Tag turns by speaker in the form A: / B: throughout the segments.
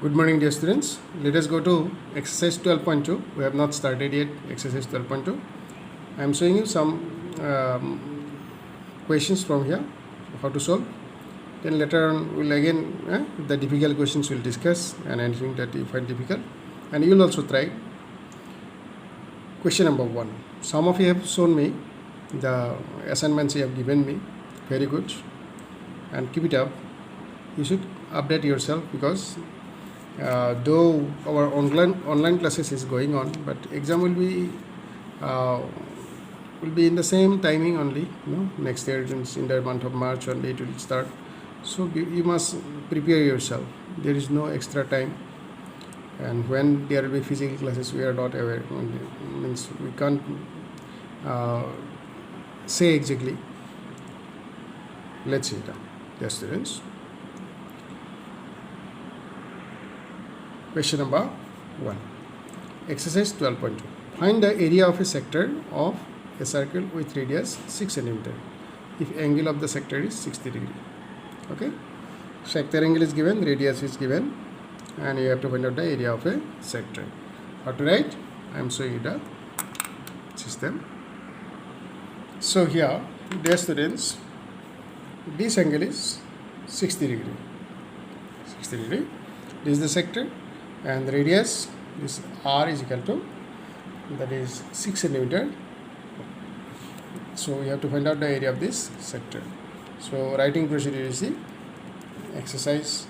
A: Good morning, dear students. Let us go to exercise 12.2. We have not started yet exercise 12.2. I am showing you some questions from here, how to solve. Then later on, we'll again the difficult questions we'll discuss and anything that you find difficult. And you will also try. Question number 1. Some of you have shown me the assignments you have given me. Very good. And keep it up. You should update yourself because though our online classes is going on, but exam will be in the same timing only. Next year in the month of March only it will start. So you must prepare yourself. There is no extra time, and when there will be physical classes, we are not aware. Means we can't say exactly. Let's see it, dear students. Question number 1. Exercise 12.2. Find the area of a sector of a circle with radius 6 cm if angle of the sector is 60 degree. Okay. Sector angle is given, radius is given, and you have to find out the area of a sector. How to write? I am showing you the system. So here, dear students, this angle is 60 degree. 60 degree. This is the sector. And the radius, this r is equal to, that is 6 cm. So we have to find out the area of this sector. So writing procedure is the exercise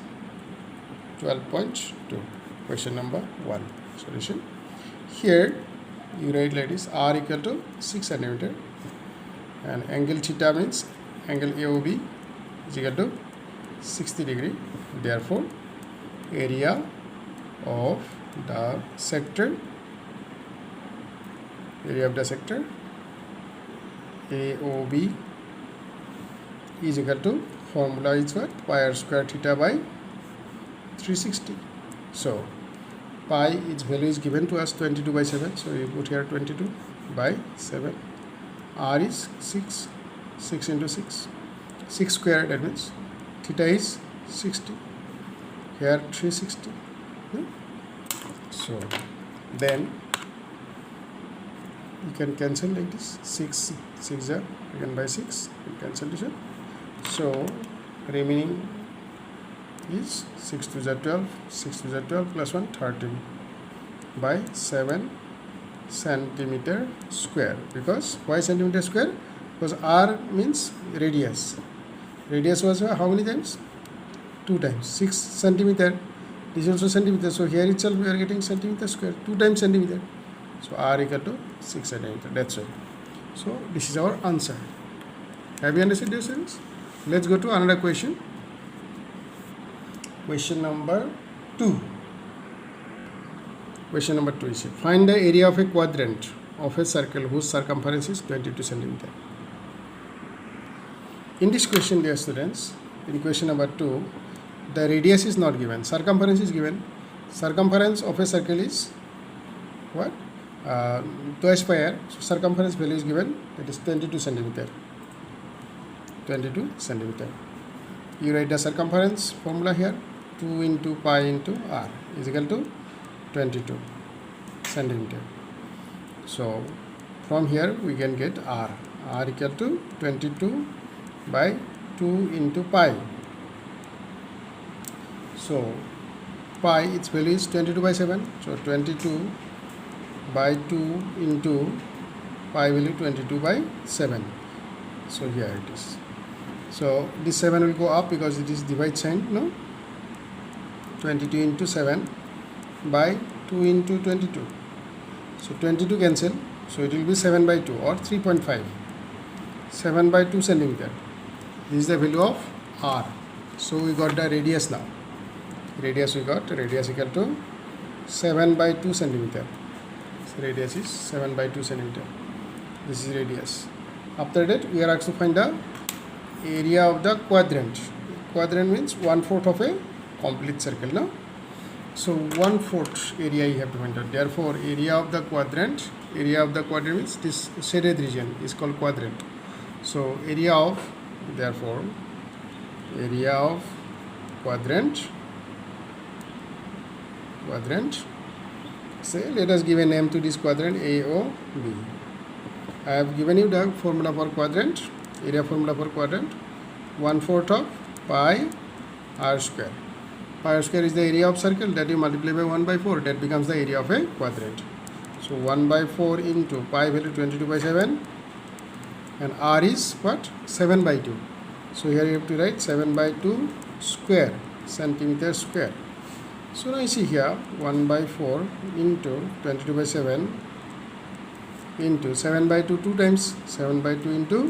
A: 12.2, question number 1. Solution. Here you write like this: r equal to 6 cm, and angle theta means angle AOB is equal to 60 degree. Therefore, area of the sector AOB is equal to, formula is what? Pi r square theta by 360. So pi, its value is given to us 22 by 7. So you put here 22 by 7. R is 6. 6 into 6. 6 square, that means theta is 60. Here 360. So then you can cancel like this. 6 are again by 6. You cancel this one. So remaining is 6 to the 12. 6 to the 12 plus 1, 13 by 7 centimeter square. Because why centimeter square? Because r means radius. Radius was how many times? 2 times. 6 centimeter. This is also centimeter. So here itself we are getting centimeter square. 2 times centimeter. So r equal to 6 centimeter. That's all. So this is our answer. Have you understood this sense? Let's go to another question. Question number 2. Question number 2 is: find the area of a quadrant of a circle whose circumference is 22 centimeter. In this question, dear students, in question number 2, the radius is not given, circumference is given. Circumference of a circle is what? Twice pi r. So circumference value is given, that is 22 centimeter. 22 centimeter. You write the circumference formula here: 2 into pi into r is equal to 22 centimeter. So from here we can get r. R equal to 22 by 2 into pi. So pi, its value is 22 by 7. So 22 by 2 into pi value 22 by 7. So here it is. So this 7 will go up because it is divide sign, no? 22 into 7 by 2 into 22. So 22 cancel. So it will be 7 by 2 or 3.5. 7 by 2 centimeter. This is the value of r. So we got the radius now. Radius we got, radius equal to 7 by 2 centimeter. So radius is 7 by 2 centimeter. This is radius. After that we are asked to find the area of the quadrant. Quadrant means 1/4 of a complete circle, no? So 1/4 area you have to find out. Therefore area of the quadrant means this shaded region is called quadrant. So area of quadrant quadrant. Say let us give a name to this quadrant AOB. I have given you the formula for quadrant, area formula for quadrant, 1/4 of pi r square. Pi r square is the area of circle that you multiply by 1/4, that becomes the area of a quadrant. So 1/4 into pi value 22/7, and r is what? 7/2. So here you have to write 7/2 square, centimeter square. So now you see here 1/4 into 22/7 into 7/2, 2 times 7/2 into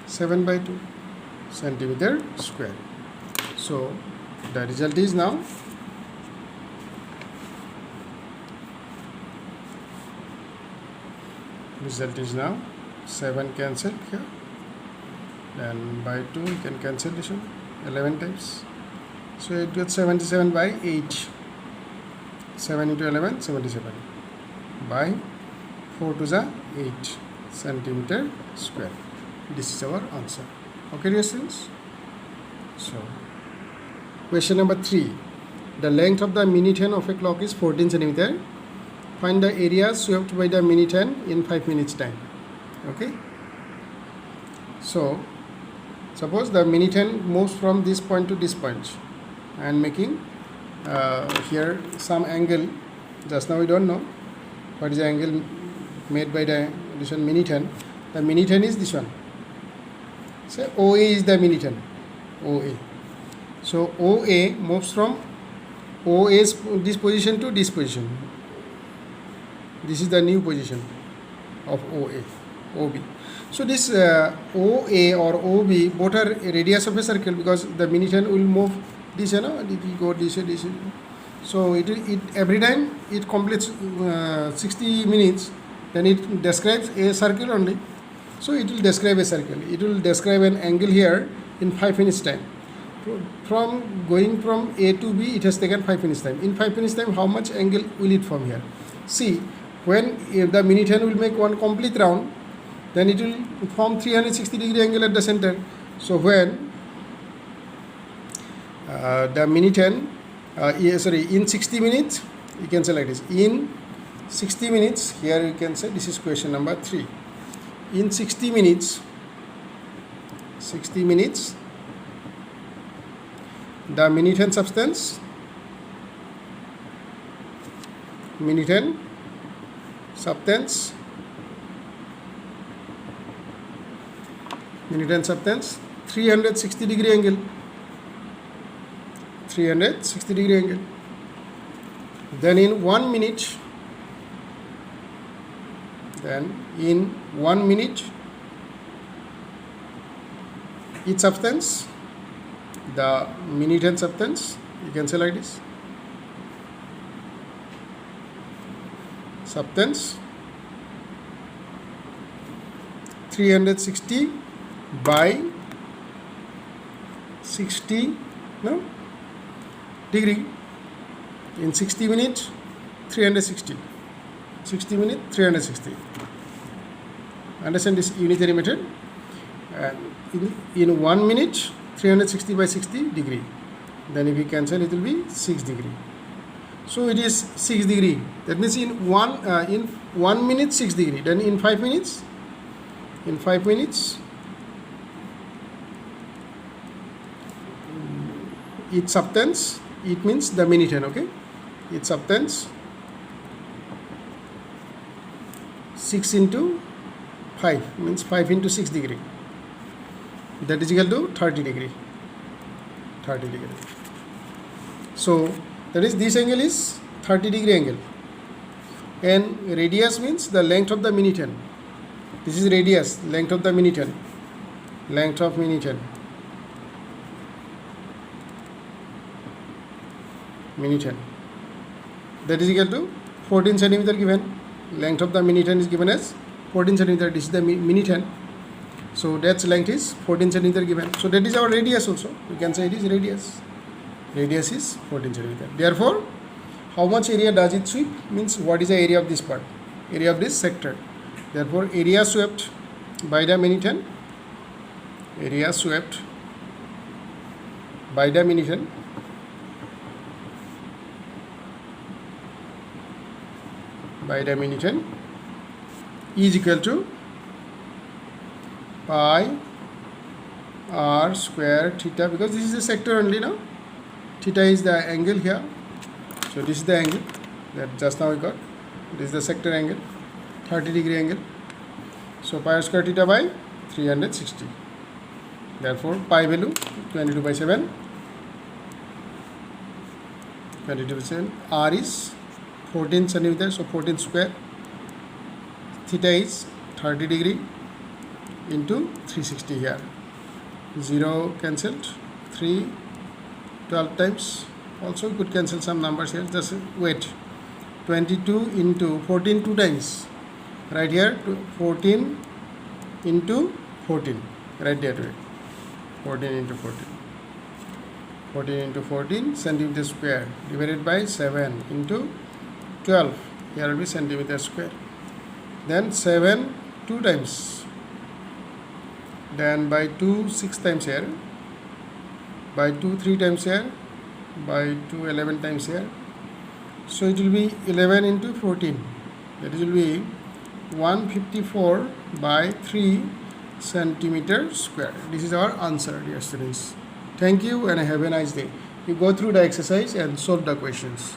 A: 7/2 centimeter square. So the result is now result is now 7 cancel here, then by 2 you can cancel this one 11 times. So it gets 77/8. 7 into 11, 77 by 4 to the 8 centimeter square. This is our answer. Okay, dear students. So question number 3. The length of the minute hand of a clock is 14 centimeter. Find the area swept by the minute hand in 5 minutes time. Okay. So suppose the minute hand moves from this point to this point and making here some angle. Just now we don't know what is the angle made by the this one minute hand. The minute hand is this one. Say OA is the minute hand. OA. So OA moves from OA's this position to this position. This is the new position of OA, OB. So this OA or OB both are radius of a circle, because the minute hand will move this, it will go this. So it every time it completes 60 minutes, then it describes a circle only. So it will describe a circle. It will describe an angle here in 5 minutes time. From going from A to B, it has taken 5 minutes time. In 5 minutes time, how much angle will it form here? See, when the minute hand will make one complete round, then it will form 360 degree angle at the center. So when the minute hand, in 60 minutes, you can say like this. In 60 minutes, here you can say this is question number 3. In 60 minutes, the minute hand substance, minute hand substance 360 degree angle. 360 degree angle. Then in 1 minute, each substance, the minute hand substance, you can say like this, substance 360 by 60 degree. In 60 minutes 360, 60 minutes 360. Understand this unitary method? And in 1 minute 360 by 60 degree. Then if we cancel, it will be 6 degree. So it is 6 degree. That means in 1 minute 6 degree. Then in 5 minutes, each substance, it means the minute hand, okay? Each substance 6 into 5 means 5 into 6 degree. That is equal to 30 degree. 30 degree. So that is, this angle is 30 degree angle. And radius means the length of the minute hand. This is radius, length of the minute hand. Length of minute hand. Minute hand. That is equal to 14 centimeter given. Length of the minute hand is given as 14 centimeter. This is the minute hand. So that's length is 14 centimeter given. So that is our radius also. We can say it is radius. Radius is 14 centimeter. Therefore, how much area does it sweep? Means what is the area of this part? Area of this sector. Therefore, area swept by the minute hand. Area swept by the minute hand by diameter Newton is equal to pi r square theta, because this is a sector only now. Theta is the angle here, so this is the angle that just now we got. This is the sector angle, 30-degree angle. So pi r square theta by 360. Therefore pi value 22 by 7. 22 by 7. R is 14 centimeters, so 14 square. Theta is 30-degree into 360 here. 0 cancelled. 3, 12 times. Also we could cancel some numbers here. Just wait. 22 into 14 2 times. Right here 14 into 14. Right that way. 14 into 14. 14 into 14 centimeter square divided by 7 into 12. Here will be centimeter square. Then 7 2 times. Then by 2 6 times here. By 2 3 times here. By 2 11 times here. So it will be 11 into 14. That will be 154 by 3 centimeter square. This is our answer, dear students. Thank you and have a nice day. You go through the exercise and solve the questions.